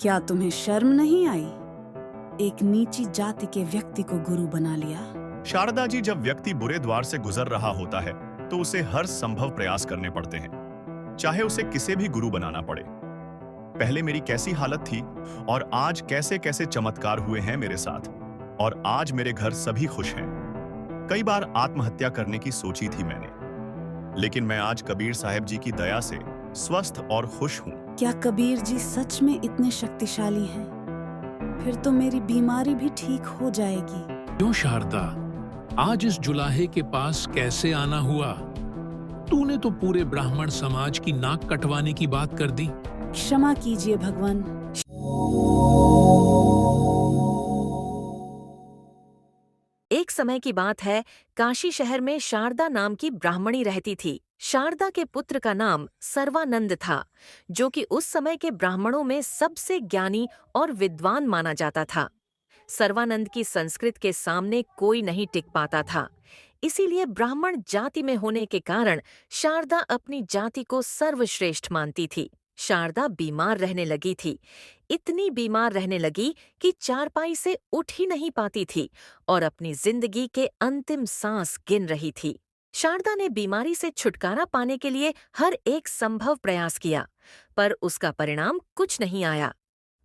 क्या तुम्हें शर्म नहीं आई? एक नीची जाति के व्यक्ति को गुरु बना लिया। शारदा जी, जब व्यक्ति बुरे द्वार से गुजर रहा होता है तो उसे हर संभव प्रयास करने पड़ते हैं, चाहे उसे किसे भी गुरु बनाना पड़े। पहले मेरी कैसी हालत थी और आज कैसे कैसे चमत्कार हुए हैं मेरे साथ, और आज मेरे घर सभी खुश हैं। कई बार आत्महत्या करने की सोची थी मैंने, लेकिन मैं आज कबीर साहब जी की दया से स्वस्थ और खुश हूँ। क्या कबीर जी सच में इतने शक्तिशाली हैं? फिर तो मेरी बीमारी भी ठीक हो जाएगी। क्यों शारदा, आज इस जुलाहे के पास कैसे आना हुआ? तूने तो पूरे ब्राह्मण समाज की नाक कटवाने की बात कर दी। क्षमा कीजिए भगवान। एक समय की बात है, काशी शहर में शारदा नाम की ब्राह्मणी रहती थी। शारदा के पुत्र का नाम सर्वानंद था, जो कि उस समय के ब्राह्मणों में सबसे ज्ञानी और विद्वान माना जाता था। सर्वानंद की संस्कृत के सामने कोई नहीं टिक पाता था। इसीलिए ब्राह्मण जाति में होने के कारण शारदा अपनी जाति को सर्वश्रेष्ठ मानती थी। शारदा बीमार रहने लगी थी। इतनी बीमार रहने लगी कि चारपाई से उठ ही नहीं पाती थी और अपनी जिंदगी के अंतिम सांस गिन रही थी। शारदा ने बीमारी से छुटकारा पाने के लिए हर एक संभव प्रयास किया, पर उसका परिणाम कुछ नहीं आया।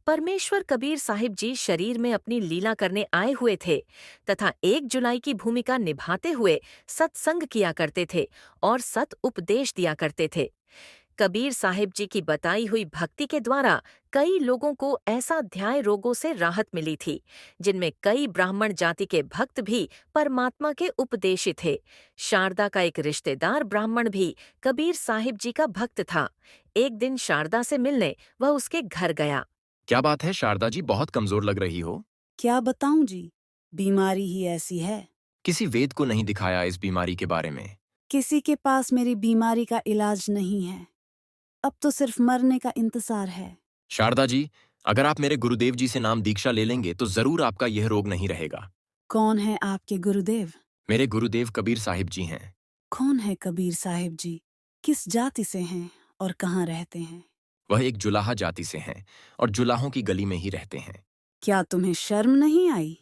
परमेश्वर कबीर साहिब जी शरीर में अपनी लीला करने आए हुए थे तथा 1 जुलाई की भूमिका निभाते हुए सत्संग किया करते थे और सत उपदेश दिया करते थे। कबीर साहिब जी की बताई हुई भक्ति के द्वारा कई लोगों को ऐसा ध्याय रोगों से राहत मिली थी, जिनमें कई ब्राह्मण जाति के भक्त भी परमात्मा के उपदेशी थे। शारदा का एक रिश्तेदार ब्राह्मण भी कबीर साहिब जी का भक्त था। एक दिन शारदा से मिलने वह उसके घर गया। क्या बात है शारदा जी, बहुत कमजोर लग रही हो। क्या बताऊं जी, बीमारी ही ऐसी है। किसी वेद को नहीं दिखाया इस बीमारी के बारे में? किसी के पास मेरी बीमारी का इलाज नहीं है। अब तो सिर्फ मरने का इंतजार है। शारदा जी, अगर आप मेरे गुरुदेव जी से नाम दीक्षा ले लेंगे तो जरूर आपका यह रोग नहीं रहेगा। कौन है आपके गुरुदेव? मेरे गुरुदेव कबीर साहिब जी हैं। कौन है कबीर साहिब जी? किस जाति से हैं और कहाँ रहते हैं? वह एक जुलाहा जाति से हैं और जुलाहों की गली में ही रहते हैं। क्या तुम्हें शर्म नहीं आई?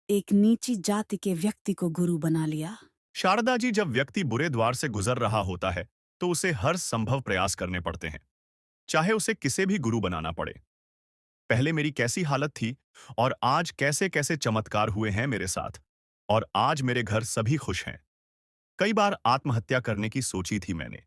एक नीची जाति के व्यक्ति को गुरु बना लिया। शारदा जी, जब व्यक्ति बुरे द्वार से गुजर रहा होता है तो उसे हर संभव प्रयास करने पड़ते हैं, चाहे उसे किसे भी गुरु बनाना पड़े। पहले मेरी कैसी हालत थी और आज कैसे कैसे चमत्कार हुए हैं मेरे साथ, और आज मेरे घर सभी खुश हैं। कई बार आत्महत्या करने की सोची थी मैंने,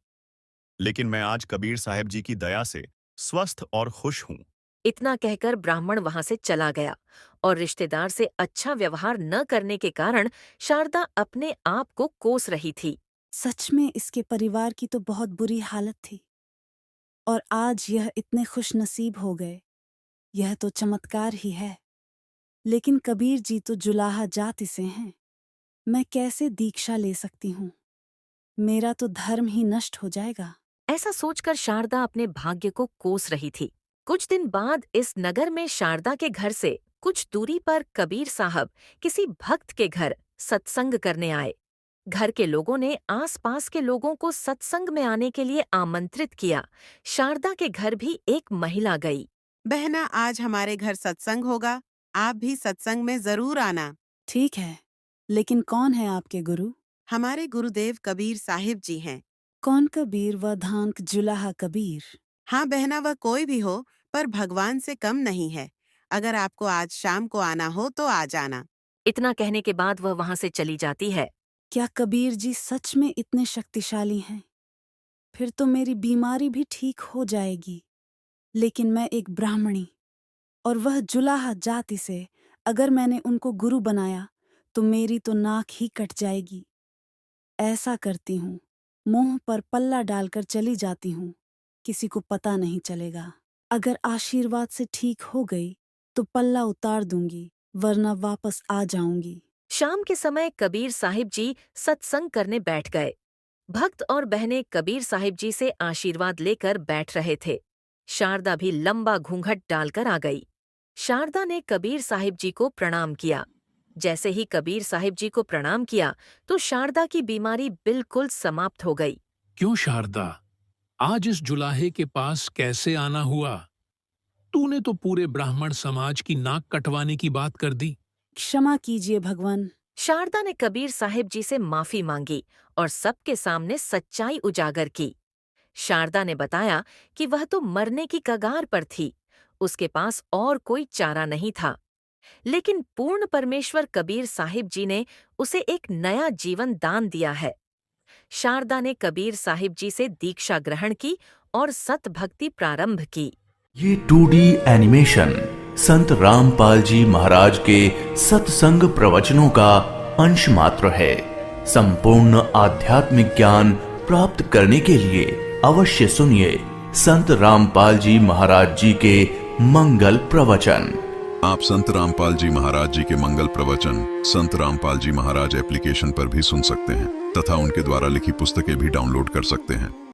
लेकिन मैं आज कबीर साहब जी की दया से स्वस्थ और खुश हूँ। इतना कहकर ब्राह्मण वहां से चला गया और रिश्तेदार से अच्छा व्यवहार न करने के कारण शारदा अपने आप को कोस रही थी। सच में इसके परिवार की तो बहुत बुरी हालत थी, और आज यह इतने खुश नसीब हो गए। यह तो चमत्कार ही है। लेकिन कबीर जी तो जुलाहा जाति से हैं। मैं कैसे दीक्षा ले सकती हूँ? मेरा तो धर्म ही नष्ट हो जाएगा। ऐसा सोचकर शारदा अपने भाग्य को कोस रही थी। कुछ दिन बाद इस नगर में शारदा के घर से कुछ दूरी पर कबीर साहब किसी भक्त के घर सत्संग करने आए। घर के लोगों ने आसपास के लोगों को सत्संग में आने के लिए आमंत्रित किया। शारदा के घर भी एक महिला गई। बहना, आज हमारे घर सत्संग होगा, आप भी सत्संग में जरूर आना। ठीक है, लेकिन कौन है आपके गुरु? हमारे गुरुदेव कबीर साहिब जी हैं। कौन कबीर? व धांक जुलाहा कबीर? हाँ बहना, वह कोई भी हो, पर भगवान से कम नहीं है। अगर आपको आज शाम को आना हो तो आ जाना। इतना कहने के बाद वह वहां से चली जाती है। क्या कबीर जी सच में इतने शक्तिशाली हैं? फिर तो मेरी बीमारी भी ठीक हो जाएगी। लेकिन मैं एक ब्राह्मणी, और वह जुलाहा जाति से, अगर मैंने उनको गुरु बनाया तो मेरी तो नाक ही कट जाएगी। ऐसा करती हूँ, मुंह पर पल्ला डालकर चली जाती हूँ, किसी को पता नहीं चलेगा। अगर आशीर्वाद से ठीक हो गई तो पल्ला उतार दूंगी, वरना वापस आ जाऊंगी। शाम के समय कबीर साहिब जी सत्संग करने बैठ गए। भक्त और बहनें कबीर साहिब जी से आशीर्वाद लेकर बैठ रहे थे। शारदा भी लंबा घूंघट डालकर आ गई। शारदा ने कबीर साहिब जी को प्रणाम किया। जैसे ही कबीर साहिब जी को प्रणाम किया तो शारदा की बीमारी बिल्कुल समाप्त हो गई। क्यों शारदा, आज इस जुलाहे के पास कैसे आना हुआ? तूने तो पूरे ब्राह्मण समाज की नाक कटवाने की बात कर दी। क्षमा कीजिए भगवान। शारदा ने कबीर साहिब जी से माफी मांगी और सबके सामने सच्चाई उजागर की। शारदा ने बताया कि वह तो मरने की कगार पर थी, उसके पास और कोई चारा नहीं था। लेकिन पूर्ण परमेश्वर कबीर साहिब जी ने उसे एक नया जीवन दान दिया है। शारदा ने कबीर साहिब जी से दीक्षा ग्रहण की और सत भक्ति प्रारंभ की। ये 2D एनिमेशन संत रामपाल जी महाराज के सत्संग प्रवचनों का अंश मात्र है। संपूर्ण आध्यात्मिक ज्ञान प्राप्त करने के लिए अवश्य सुनिए संत रामपाल जी महाराज जी के मंगल प्रवचन। आप संत रामपाल जी महाराज जी के मंगल प्रवचन संत रामपाल जी महाराज एप्लीकेशन पर भी सुन सकते हैं तथा उनके द्वारा लिखी पुस्तकें भी डाउनलोड कर सकते हैं।